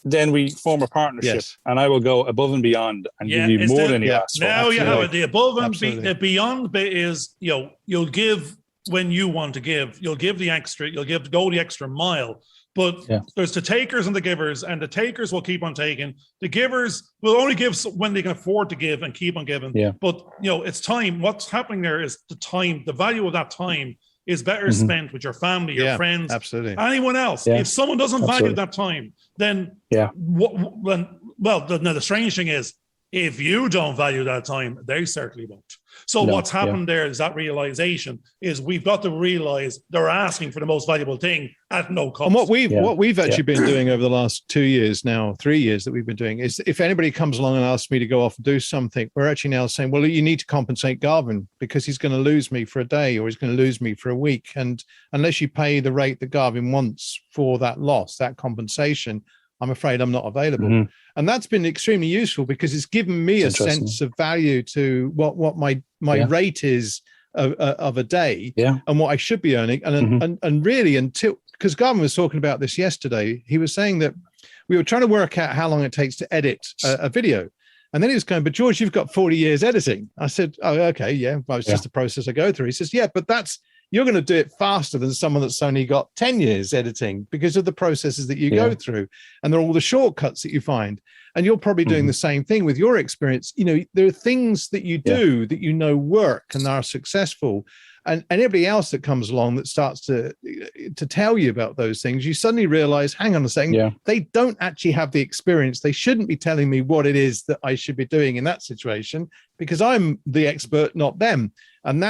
then we form a partnership and I will go above and beyond and give you more than you ask for. Now you have it. The above and the beyond bit is, you'll give when you want to give. You'll give the extra, go the extra mile. But there's the takers and the givers, and the takers will keep on taking. The givers will only give when they can afford to give and keep on giving. Yeah. But it's time. What's happening there is the time, the value of that time is better spent with your family, your friends, anyone else. If someone doesn't value that time, then the strange thing is, if you don't value that time, they certainly won't. So what's happened there is that realization is we've got to realize they're asking for the most valuable thing at no cost. And what we've actually been doing over the last 2 years now, 3 years that we've been doing is, if anybody comes along and asks me to go off and do something, we're actually now saying, well, you need to compensate Garvin because he's going to lose me for a day or he's going to lose me for a week. And unless you pay the rate that Garvin wants for that loss, that compensation, I'm afraid I'm not available. Mm-hmm. And that's been extremely useful because it's given me a sense of value to what my rate is of a day and what I should be earning. And really, until, because Garvin was talking about this yesterday, he was saying that we were trying to work out how long it takes to edit a video. And then he was going, but George, you've got 40 years editing. I said, oh, okay, well, it's just a process I go through. He says, but you're going to do it faster than someone that's only got 10 years editing because of the processes that you go through. And there are all the shortcuts that you find. And you're probably doing the same thing with your experience. There are things that you do that work and are successful. And anybody else that comes along that starts to tell you about those things, you suddenly realize, hang on a second, they don't actually have the experience. They shouldn't be telling me what it is that I should be doing in that situation because I'm the expert, not them. And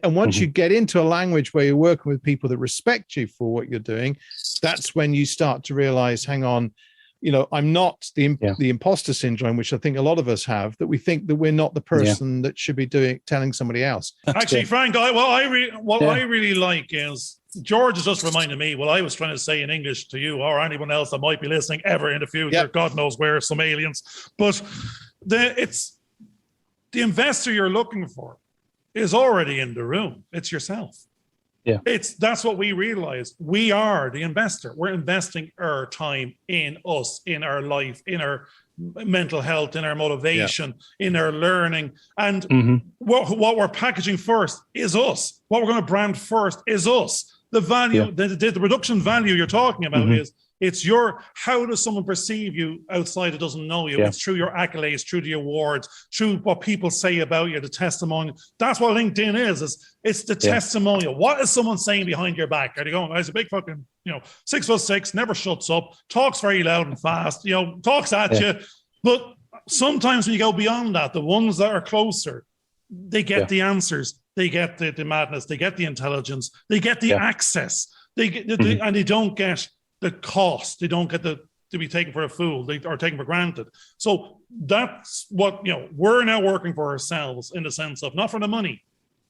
once you get into a language where you're working with people that respect you for what you're doing, that's when you start to realize, hang on, I'm not the imposter syndrome, which I think a lot of us have, that we think that we're not the person that should be telling somebody else. Actually, Frank, what I really like is George has just reminded me what I was trying to say in English to you or anyone else that might be listening ever in the future. God knows where, some aliens. But the investor you're looking for is already in the room. It's yourself. Yeah. That's what we realize. We are the investor. We're investing our time in us, in our life, in our mental health, in our motivation, in our learning. And what we're packaging first is us. What we're going to brand first is us. The value, the reduction value you're talking about is, it's how does someone perceive you outside that doesn't know you? It's through your accolades, through the awards, through what people say about you, the testimonial. That's what LinkedIn is. It's the testimonial. What is someone saying behind your back? Are they going, "He's a big fucking, 6'6", never shuts up, talks very loud and fast, talks at you." But sometimes when you go beyond that, the ones that are closer, they get the answers, they get the madness, they get the intelligence, they get the access, and they don't get the cost. They don't get to be taken for a fool. They are taken for granted. So that's what, we're now working for ourselves in the sense of not for the money,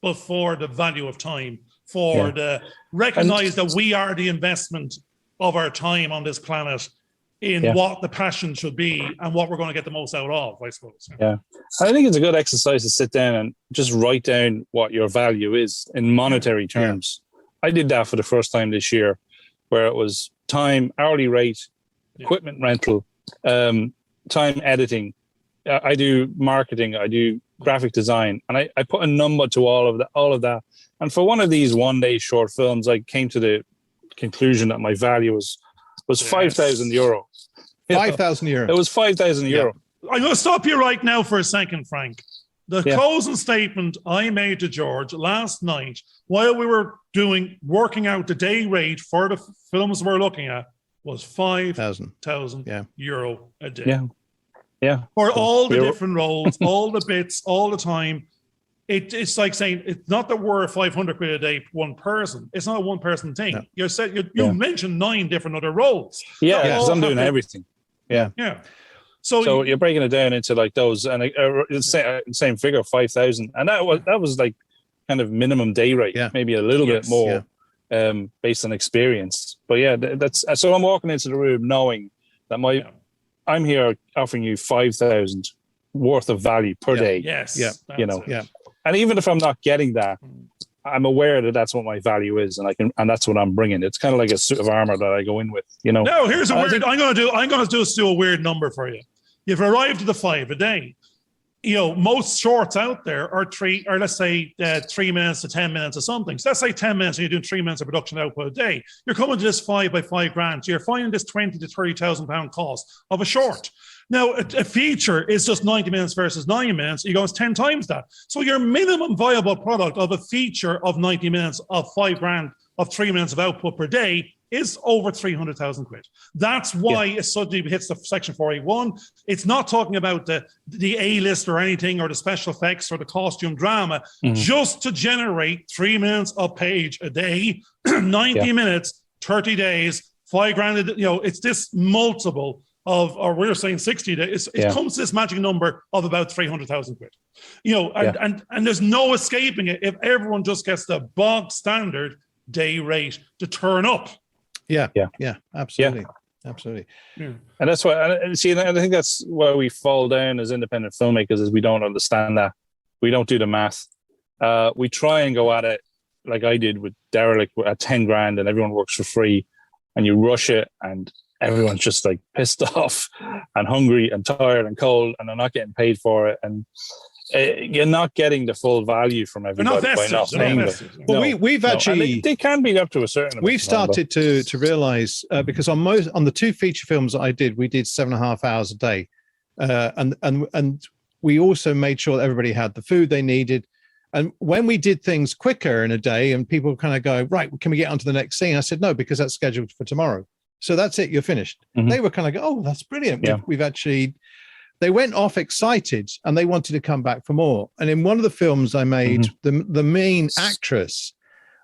but for the value of time, for the recognize that we are the investment of our time on this planet in what the passion should be and what we're going to get the most out of, I suppose. Yeah. I think it's a good exercise to sit down and just write down what your value is in monetary terms. I did that for the first time this year, where it was time, hourly rate, equipment rental, time editing. I do marketing, I do graphic design, and I put a number to all of that. And for one of these one-day short films, I came to the conclusion that my value was 5,000 euro. 5,000 euro. It was 5,000 euro. I'm going to stop you right now for a second, Frank. The closing statement I made to George last night while we were working out the day rate for the films we're looking at was €5,000 a day. Yeah. For all the different roles, all the bits, all the time. It's like saying it's not that we're 500 quid a day per one person. It's not a one person thing. No. You mentioned 9 different other roles. Yeah, because I'm doing everything. Yeah. So you're breaking it down into like those, and same figure, 5,000, and that was like kind of minimum day rate, maybe a little bit more, based on experience. But that's so I'm walking into the room knowing that I'm here offering you 5,000 worth of value per day. Yes, and even if I'm not getting that, I'm aware that that's what my value is, and that's what I'm bringing. It's kind of like a suit of armor that I go in with. No, here's a weird. I'm going to do a weird number for you. You've arrived at the 5 a day. Most shorts out there are 3 minutes to 10 minutes or something. So let's say 10 minutes, and you're doing 3 minutes of production output a day. You're coming to this 5 by $5,000. So you're finding this 20 to 30,000 pound cost of a short. Now, a feature is just 90 minutes versus 9 minutes. You go, it's 10 times that. So your minimum viable product of a feature of 90 minutes of $5,000 of 3 minutes of output per day is over 300,000 quid. That's why it suddenly hits the Section 481. It's not talking about the A-list or anything, or the special effects or the costume drama, just to generate 3 minutes a page a day, 90 minutes, 30 days, $5,000. It's this multiple of, or we're saying 60 days. It comes to this magic number of about 300,000 quid. And there's no escaping it if everyone just gets the bog standard day rate to turn up. Yeah, absolutely. Absolutely. Yeah. And that's why, and I think that's why we fall down as independent filmmakers, is we don't understand that. We don't do the math. We try and go at it like I did with Derelict at 10 grand, and everyone works for free, and you rush it, and everyone's just like pissed off and hungry and tired and cold, and they're not getting paid for it. And you're not getting the full value from everybody by not paying them. Well, we've actually, they can be up to a certain amount. We've started to realize, because on the 2 feature films that I did, we did 7.5 hours a day, and we also made sure that everybody had the food they needed. And when we did things quicker in a day, and people kind of go, right, can we get on to the next scene? I said no, because that's scheduled for tomorrow. So that's it, you're finished. They were kind of go, oh, that's brilliant. We've actually. They went off excited, and they wanted to come back for more. And in one of the films I made, the main actress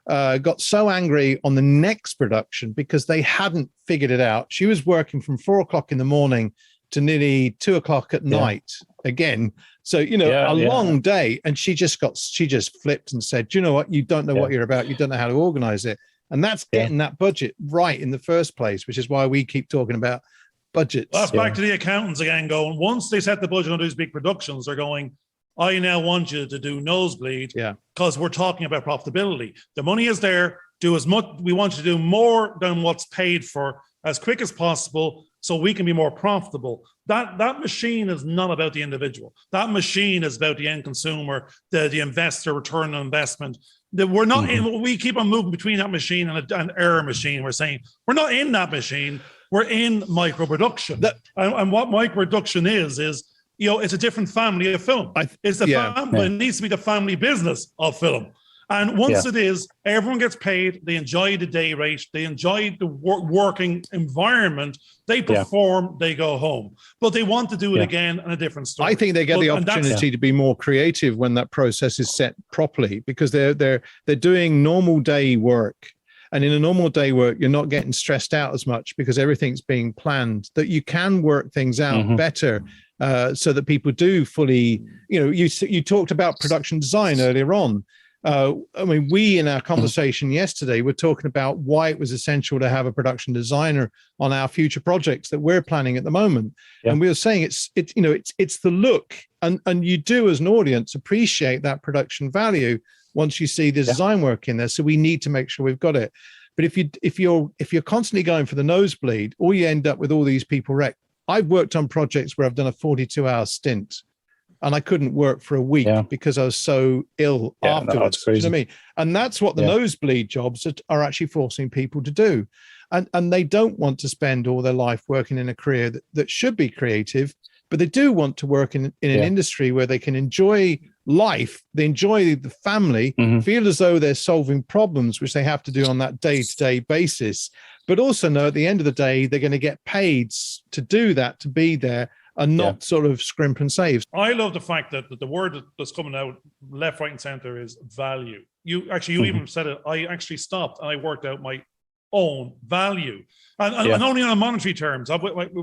got so angry on the next production because they hadn't figured it out. She was working from 4 o'clock in the morning to nearly 2 o'clock at night again. So, a long day. And she just flipped and said, you know what? You don't know what you're about. You don't know how to organize it. And that's getting that budget right in the first place, which is why we keep talking about budgets. That's back to the accountants again going, once they set the budget on these big productions, they're going, I now want you to do Nosebleed, because we're talking about profitability. The money is there. Do as much. We want you to do more than what's paid for as quick as possible, so we can be more profitable. That machine is not about the individual. That machine is about the end consumer, the investor, return on investment. That we're not in. We keep on moving between that machine and an error machine. We're saying we're not in that machine. We're in micro-production. And what micro-production is it's a different family of film. It needs to be the family business of film. And once it is, everyone gets paid. They enjoy the day rate. They enjoy the working environment. They perform. They go home. But they want to do it again in a different story. I think they get the opportunity to be more creative when that process is set properly, because they're doing normal day work. And in a normal day work, you're not getting stressed out as much because everything's being planned, that you can work things out better, so that people do fully, you talked about production design earlier on. We, in our conversation yesterday, were talking about why it was essential to have a production designer on our future projects that we're planning at the moment. And we were saying it's the look, and you do as an audience appreciate that production value once you see the design work in there. So we need to make sure we've got it. But if you're constantly going for the nosebleed, or you end up with all these people wrecked. I've worked on projects where I've done a 42-hour stint, and I couldn't work for a week because I was so ill afterwards. No, you know what I mean? And that's what the nosebleed jobs are actually forcing people to do. And they don't want to spend all their life working in a career that should be creative, but they do want to work in an industry where they can enjoy life, they enjoy the family, feel as though they're solving problems, which they have to do on that day-to-day basis, but also know at the end of the day, they're going to get paid to do that, to be there and not sort of scrimp and save. I love the fact that the word that's coming out left, right, and center is value. You even said it. I actually stopped and I worked out my own value. And only on monetary terms.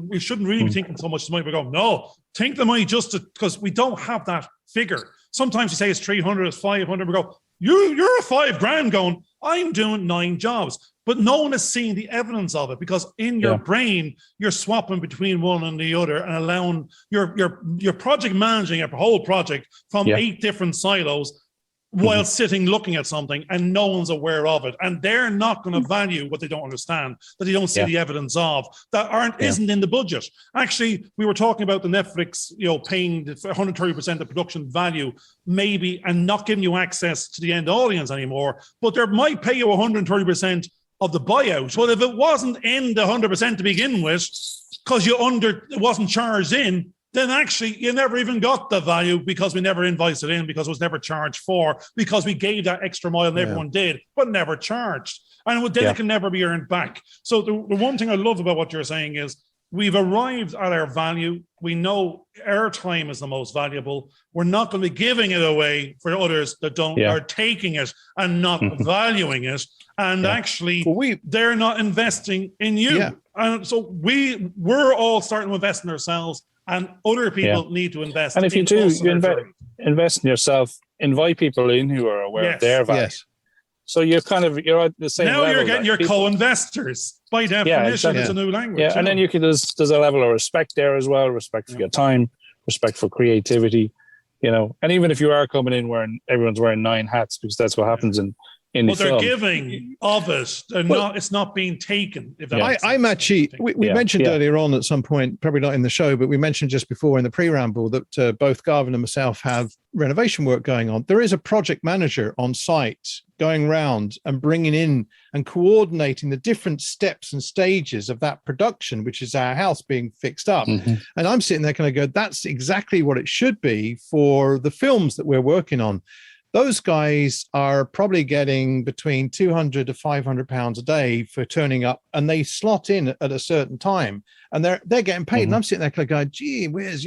We shouldn't really be thinking so much money. We go, no, think the money just because we don't have that figure. Sometimes you say it's 300, it's 500. We go, you're a $5,000 going, I'm doing 9 jobs. But no one is seeing the evidence of it because in your brain, you're swapping between one and the other and allowing your project managing a whole project from 8 different silos while sitting looking at something and no one's aware of it. And they're not going to value what they don't understand, that they don't see the evidence of, that isn't in the budget. Actually, we were talking about the Netflix, paying 130% of production value, maybe, and not giving you access to the end audience anymore, but they might pay you 130% of the buyout. Well, if it wasn't in the 100% to begin with, because it wasn't charged in, then actually you never even got the value because we never invoiced it in, because it was never charged for, because we gave that extra mile and everyone did, but never charged. And then it can never be earned back. So the one thing I love about what you're saying is we've arrived at our value. We know our time is the most valuable. We're not going to be giving it away for others that are taking it and not valuing it. And actually, they're not investing in you. Yeah. And so we're all starting to invest in ourselves. And other people need to invest. And if you do, you invest in yourself, invite people in who are aware of their value. Yes. So you're at the same level. Now you're getting your co-investors. By definition, it's a new language. Yeah, and then there's a level of respect there as well, respect for your time, respect for creativity, And even if you are coming in everyone's wearing 9 hats, because that's what happens in the film. They're giving of it. It's not being taken. I'm actually, we mentioned earlier on at some point, probably not in the show, but we mentioned just before in the preamble that both Garvin and myself have renovation work going on. There is a project manager on site going around and bringing in and coordinating the different steps and stages of that production, which is our house being fixed up. And I'm sitting there kind of go, that's exactly what it should be for the films that we're working on. Those guys are probably getting between 200 to 500 pounds a day for turning up, and they slot in at a certain time, and they're getting paid. And I'm sitting there kind of going, gee, where's,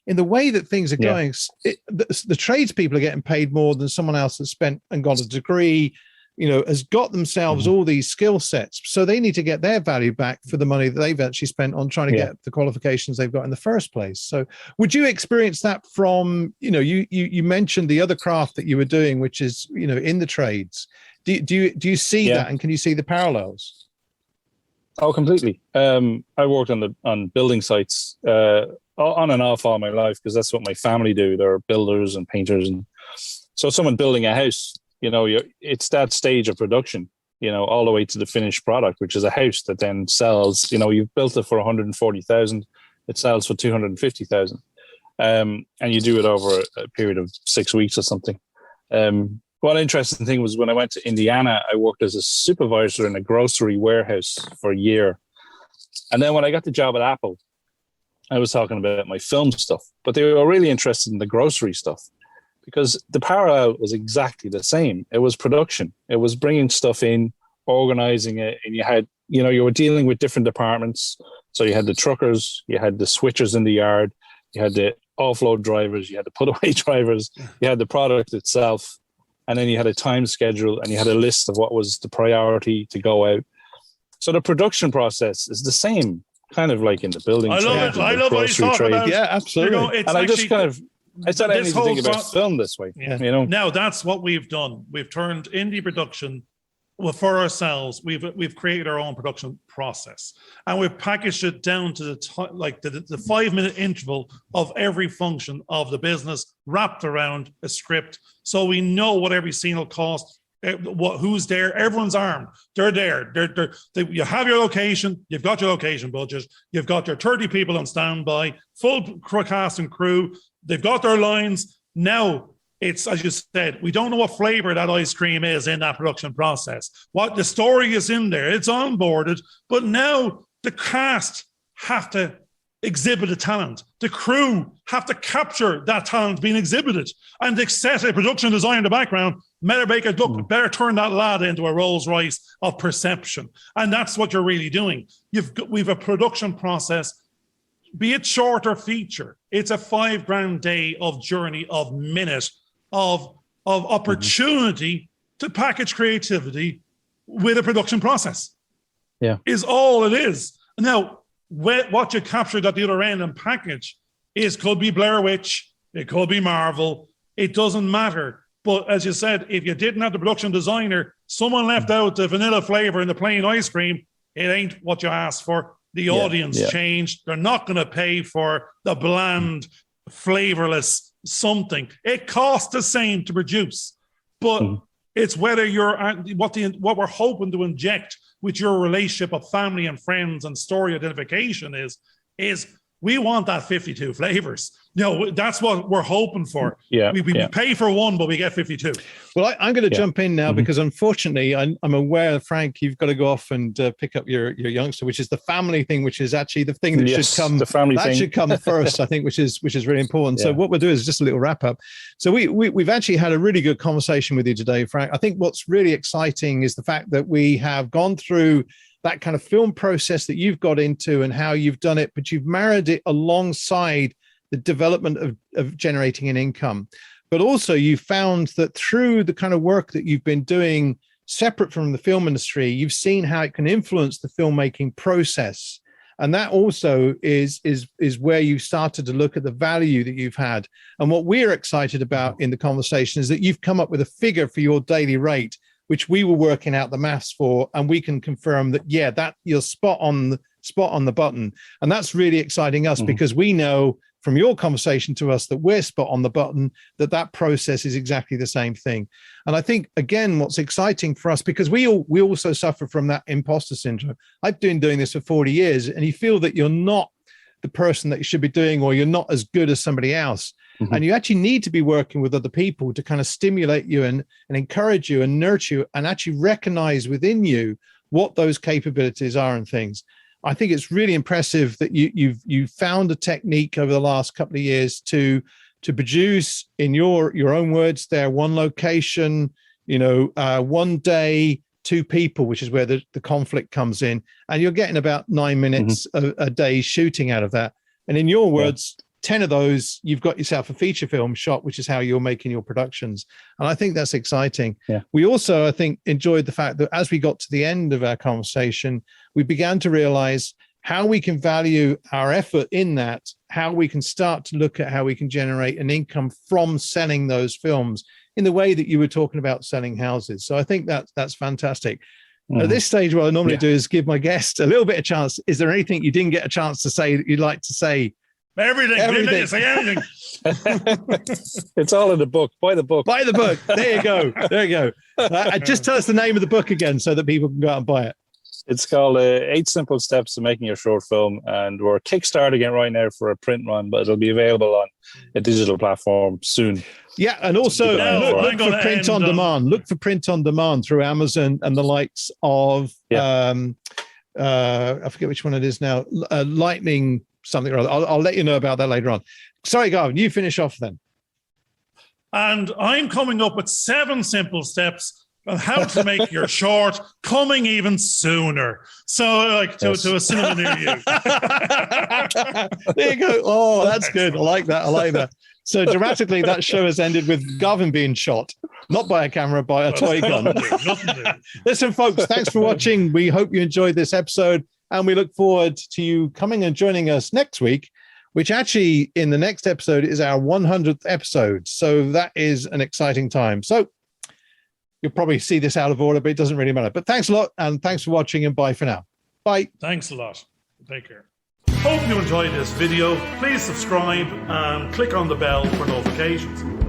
in the way that things are going, the tradespeople are getting paid more than someone else that's spent and got a degree, has got themselves all these skill sets. So they need to get their value back for the money that they've actually spent on trying to get the qualifications they've got in the first place. So would you experience that from, you mentioned the other craft that you were doing, which is, in the trades. Do you see that, and can you see the parallels? Oh, completely. I worked on building sites on and off all my life, because that's what my family do. They're builders and painters. And so someone building a house, it's that stage of production, all the way to the finished product, which is a house that then sells. You've built it for 140,000, it sells for 250,000, and you do it over a period of 6 weeks or something. One interesting thing was when I went to Indiana, I worked as a supervisor in a grocery warehouse for a year, and then when I got the job at Apple, I was talking about my film stuff, but they were really interested in the grocery stuff, because the parallel was exactly the same. It was production. It was bringing stuff in, organizing it, and you had, you were dealing with different departments. So you had the truckers, you had the switchers in the yard, you had the offload drivers, you had the put away drivers, you had the product itself, and then you had a time schedule, and you had a list of what was the priority to go out. So the production process is the same, kind of like in the building trade. I love what you talk about. Yeah, absolutely. And I just kind of, I started to think about film this way. Now that's what we've done. We've turned indie production for ourselves. We've created our own production process, and we've packaged it down to the 5-minute interval of every function of the business, wrapped around a script, so we know what every scene will cost. Who's there? Everyone's armed. They're there. You have your location. You've got your location budget. You've got your 30 people on standby, full cast and crew. They've got their lines. Now it's, as you said, we don't know what flavor that ice cream is in that production process. What the story is in there, it's onboarded, but now the cast have to exhibit a talent. The crew have to capture that talent being exhibited. And the set a production design in the background, better make it look, better turn that lad into a Rolls Royce of perception. And that's what you're really doing. We've a production process, be it short or feature. It's a $5,000 day of journey, of minute, of opportunity to package creativity with a production process. Yeah, is all it is. Now, what you captured at the other end and package could be Blair Witch, it could be Marvel, it doesn't matter. But as you said, if you didn't have the production designer, someone left out the vanilla flavor in the plain ice cream, it ain't what you asked for. The audience changed. They're not going to pay for the bland, flavorless something. It costs the same to produce, but it's whether you're what we're hoping to inject with your relationship of family and friends and story identification is we want that 52 flavors. That's what we're hoping for. We pay for one, but we get 52. Well, I'm going to jump in now because unfortunately I'm aware, Frank, you've got to go off and pick up your youngster, which is the family thing, which is actually the thing that should come. The family thing should come first, I think, which is really important. So what we'll do is just a little wrap up. So we've actually had a really good conversation with you today, Frank. I think what's really exciting is the fact that we have gone through that kind of film process that you've got into and how you've done it, but you've married it alongside the development of generating an income. But also you found that through the kind of work that you've been doing separate from the film industry, you've seen how it can influence the filmmaking process. And that also is where you started to look at the value that you've had. And what we're excited about in the conversation is that you've come up with a figure for your daily rate, which we were working out the maths for, and we can confirm that, that you're spot on the button. And that's really exciting us because we know from your conversation to us that we're spot on the button, that process is exactly the same thing. And I think, again, what's exciting for us, because we also suffer from that imposter syndrome. I've been doing this for 40 years, and you feel that you're not the person that you should be doing, or you're not as good as somebody else. And you actually need to be working with other people to kind of stimulate you and encourage you and nurture you and actually recognize within you what those capabilities are and things. I think it's really impressive that you've found a technique over the last couple of years to produce, in your own words there, one location, 1 day, 2 people, which is where the conflict comes in. And you're getting about 9 minutes a day shooting out of that. And in your words, 10 of those, you've got yourself a feature film shot, which is how you're making your productions. And I think that's exciting. We also, I think, enjoyed the fact that as we got to the end of our conversation, we began to realize how we can value our effort in that, how we can start to look at how we can generate an income from selling those films in the way that you were talking about selling houses. So I think that's fantastic. At this stage, what I normally do is give my guest a little bit of chance. Is there anything you didn't get a chance to say that you'd like to say? Everything. Say anything. It's all in the book. Buy the book. Buy the book. There you go. Just tell us the name of the book again so that people can go out and buy it. It's called 8 Simple Steps to Making Your Short Film, and we're kickstarting it right now for a print run, but it'll be available on a digital platform soon. Yeah, and also look for print on demand. Look for print on demand through Amazon and the likes of I forget which one it is now. Lightning something or other. I'll let you know about that later on. Sorry, Garvin, you finish off then. And I'm coming up with 7 simple steps on how to make your short coming even sooner. So, like to a cinema near you. There you go. Oh, that's good. I like that. So dramatically, that show has ended with Garvin being shot, not by a camera, by a toy gun. Listen, folks, thanks for watching. We hope you enjoyed this episode, and we look forward to you coming and joining us next week, which actually in the next episode is our 100th episode. So that is an exciting time. So you'll probably see this out of order, but it doesn't really matter. But thanks a lot, and thanks for watching, and bye for now. Bye. Thanks a lot. Take care. Hope you enjoyed this video. Please subscribe and click on the bell for notifications.